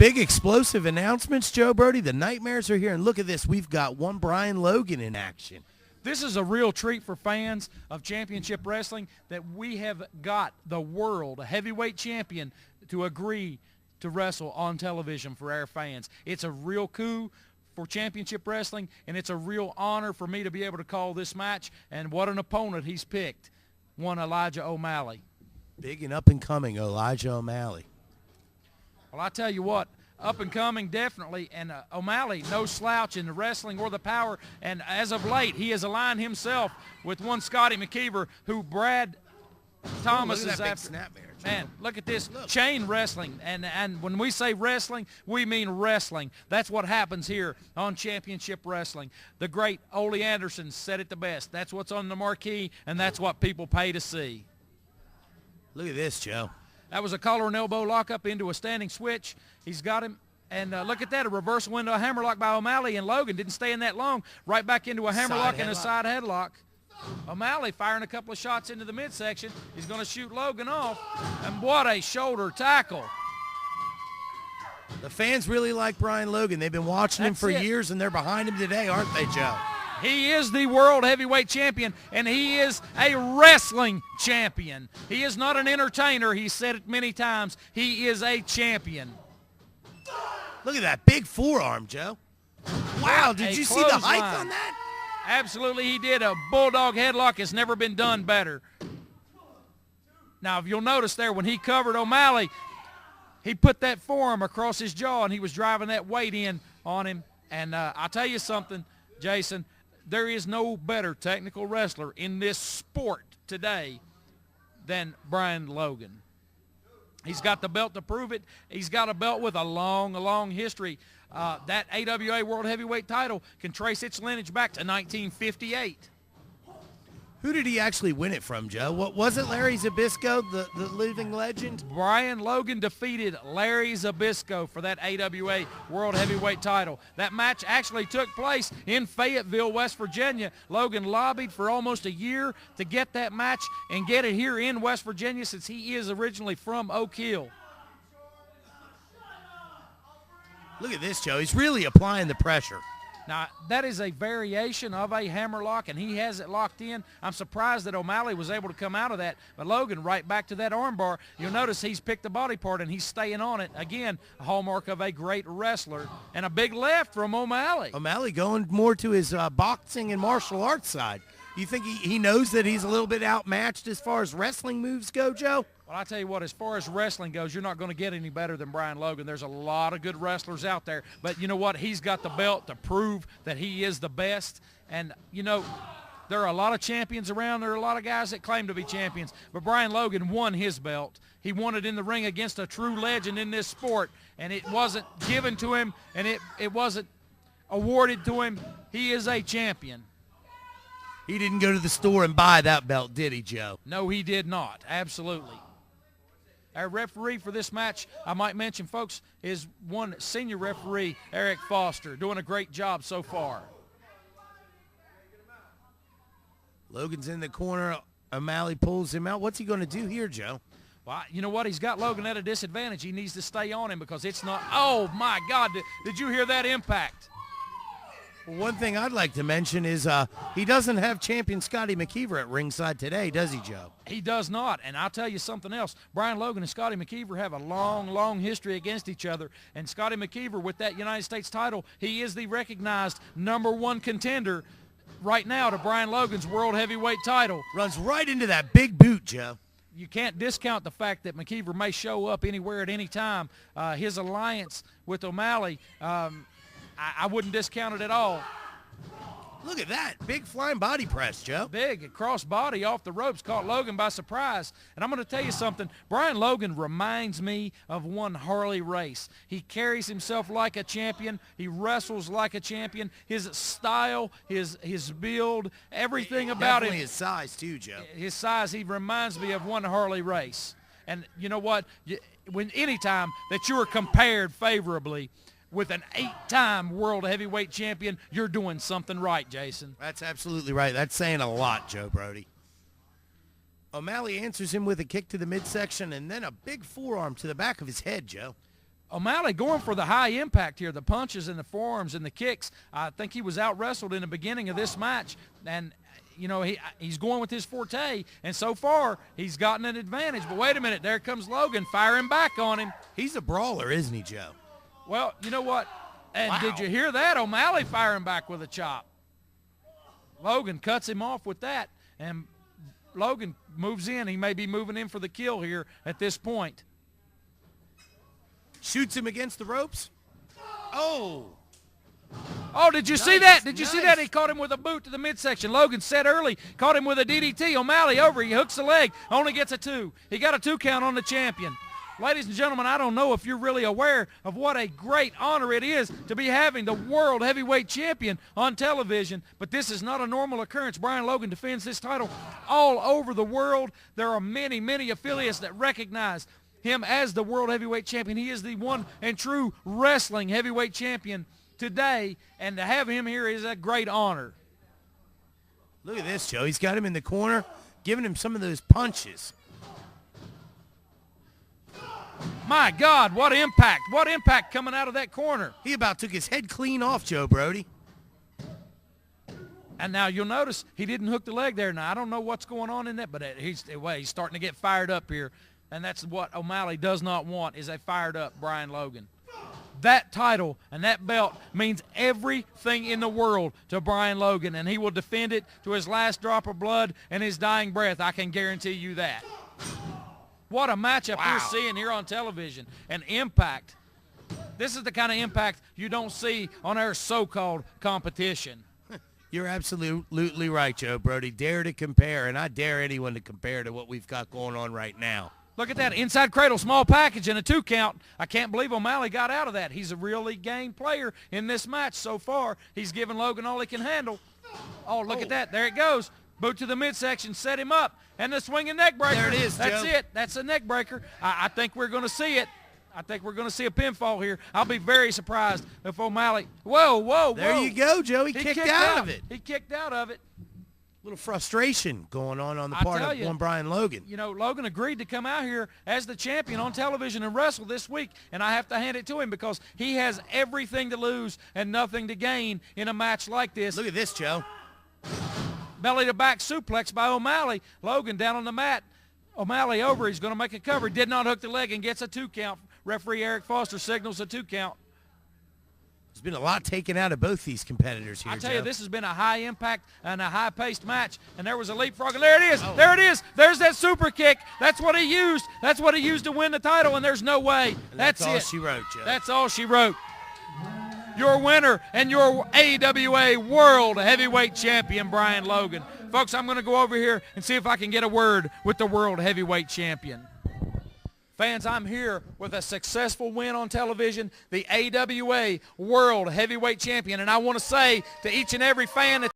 Big explosive announcements, Joe Brody. The Nightmares are here, and look at this. We've got one Brian Logan in action. This is a real treat for fans of championship wrestling that we have got the world heavyweight champion to agree to wrestle on television for our fans. It's a real coup for championship wrestling, and it's a real honor for me to be able to call this match. And what an opponent he's picked, one Elijah O'Malley. Big and up-and-coming Elijah O'Malley. Well, I tell you what, up and coming definitely, and O'Malley, no slouch in the wrestling or the power, and as of late, he has aligned himself with one Scotty McKeever, who Brad Thomas is after. Man, look at this chain wrestling, and when we say wrestling, we mean wrestling. That's what happens here on Championship Wrestling. The great Ole Anderson said it the best. That's what's on the marquee, and that's what people pay to see. Look at this, Joe. That was a collar and elbow lockup into a standing switch. He's got him. And look at that, a reversal into a hammerlock by O'Malley, and Logan didn't stay in that long. Right back into a hammerlock and a side headlock. O'Malley firing a couple of shots into the midsection. He's going to shoot Logan off. And what a shoulder tackle. The fans really like Brian Logan. They've been watching him for years, and they're behind him today, aren't they, Joe? He is the world heavyweight champion, and he is a wrestling champion. He is not an entertainer. He said it many times. He is a champion. Look at that big forearm, Joe. Wow, did you see the height on that? Absolutely, he did. A bulldog headlock has never been done better. Now, if you'll notice there, when he covered O'Malley, he put that forearm across his jaw, and he was driving that weight in on him. And I'll tell you something, Jason, there is no better technical wrestler in this sport today than Brian Logan. He's got the belt to prove it. He's got a belt with a long history. That AWA World Heavyweight title can trace its lineage back to 1958. Who did he actually win it from, Joe? What was it, Larry Zbyszko, the living legend? Brian Logan defeated Larry Zbyszko for that AWA World Heavyweight title. That match actually took place in Fayetteville, West Virginia. Logan lobbied for almost a year to get that match and get it here in West Virginia, since he is originally from Oak Hill. Look at this, Joe. He's really applying the pressure. Now, that is a variation of a hammerlock, and he has it locked in. I'm surprised that O'Malley was able to come out of that. But Logan, right back to that armbar. You'll notice he's picked the body part, and he's staying on it. Again, a hallmark of a great wrestler. And a big left from O'Malley. O'Malley going more to his boxing and martial arts side. You think he knows that he's a little bit outmatched as far as wrestling moves go, Joe? Well, I tell you what, as far as wrestling goes, you're not going to get any better than Brian Logan. There's a lot of good wrestlers out there. But you know what? He's got the belt to prove that he is the best. And, you know, there are a lot of champions around. There are a lot of guys that claim to be champions. But Brian Logan won his belt. He won it in the ring against a true legend in this sport. And it wasn't given to him, and it wasn't awarded to him. He is a champion. He didn't go to the store and buy that belt, did he, Joe? No, he did not. Absolutely. Our referee for this match, I might mention, folks, is one senior referee, Eric Foster, doing a great job so far. Logan's in the corner. O'Malley pulls him out. What's he going to do here, Joe? Well, you know what? He's got Logan at a disadvantage. He needs to stay on him because it's not – oh, my God. Did you hear that impact? Well, one thing I'd like to mention is he doesn't have champion Scotty McKeever at ringside today, does he, Joe? He does not. And I'll tell you something else. Brian Logan and Scotty McKeever have a long history against each other. And Scotty McKeever, with that United States title, he is the recognized #1 contender right now to Brian Logan's World Heavyweight title. Runs right into that big boot, Joe. You can't discount the fact that McKeever may show up anywhere at any time. His alliance with O'Malley, I wouldn't discount it at all. Look at that. Big flying body press, Joe. Big cross body off the ropes, caught Logan by surprise. And I'm going to tell you something. Brian Logan reminds me of one Harley Race. He carries himself like a champion. He wrestles like a champion. His style, his build, everything about him. Definitely his size too, Joe. His size, he reminds me of one Harley Race. And you know what? Anytime that you are compared favorably with an 8-time world heavyweight champion, you're doing something right, Jason. That's absolutely right. That's saying a lot, Joe Brody. O'Malley answers him with a kick to the midsection and then a big forearm to the back of his head, Joe. O'Malley going for the high impact here, the punches and the forearms and the kicks. I think he was out-wrestled in the beginning of this match, and you know, he's going with his forte, and so far he's gotten an advantage. But wait a minute, there comes Logan firing back on him. He's a brawler, isn't he, Joe? Well, you know what? And wow. Did you hear that? O'Malley firing back with a chop. Logan cuts him off with that, and Logan moves in. He may be moving in for the kill here at this point. Shoots him against the ropes. Oh. Oh, did you see that? Did you see that? He caught him with a boot to the midsection. Logan said early, caught him with a DDT. O'Malley over. He hooks the leg. Only gets a 2. He got a 2 count on the champion. Ladies and gentlemen, I don't know if you're really aware of what a great honor it is to be having the World Heavyweight Champion on television, but this is not a normal occurrence. Brian Logan defends this title all over the world. There are many, many affiliates that recognize him as the World Heavyweight Champion. He is the one and true wrestling heavyweight champion today, and to have him here is a great honor. Look at this, Joe. He's got him in the corner, giving him some of those punches. My God, what impact. What impact coming out of that corner. He about took his head clean off, Joe Brody. And now you'll notice he didn't hook the leg there. Now, I don't know what's going on in that, but he's starting to get fired up here. And that's what O'Malley does not want, is a fired-up Brian Logan. That title and that belt means everything in the world to Brian Logan, and he will defend it to his last drop of blood and his dying breath. I can guarantee you that. What a matchup wow. You're seeing here on television. And impact. This is the kind of impact you don't see on our so-called competition. You're absolutely right, Joe Brody. Dare to compare, and I dare anyone to compare to what we've got going on right now. Look at that, inside cradle, small package, and a 2 count. I can't believe O'Malley got out of that. He's a really game player in this match so far. He's given Logan all he can handle. Oh, look at that. There it goes. Boot to the midsection, set him up, and the swinging neck breaker. There it is, That's Joe. it. That's a neck breaker. I think we're going to see it. I think we're going to see a pinfall here. I'll be very surprised if O'Malley. Whoa. There you go, Joe. He kicked out of it. He kicked out of it. Little frustration going on the part of one Brian Logan. You know, Logan agreed to come out here as the champion on television and wrestle this week, and I have to hand it to him because he has everything to lose and nothing to gain in a match like this. Look at this, Joe. Belly to back suplex by O'Malley. Logan down on the mat. O'Malley over. He's going to make a cover. Did not hook the leg and gets a 2 count. Referee Eric Foster signals a 2 count. There's been a lot taken out of both these competitors here, I tell Joe. you, this has been a high-impact and a high-paced match, and there was a leapfrog, and there it is. Oh. There it is. There's that super kick. That's what he used. That's what he used to win the title, and there's no way. And that's all it. she wrote, Joe. That's all she wrote. Your winner and your AWA World Heavyweight Champion, Brian Logan. Folks, I'm going to go over here and see if I can get a word with the World Heavyweight Champion. Fans, I'm here with a successful win on television, the AWA World Heavyweight Champion. And I want to say to each and every fan that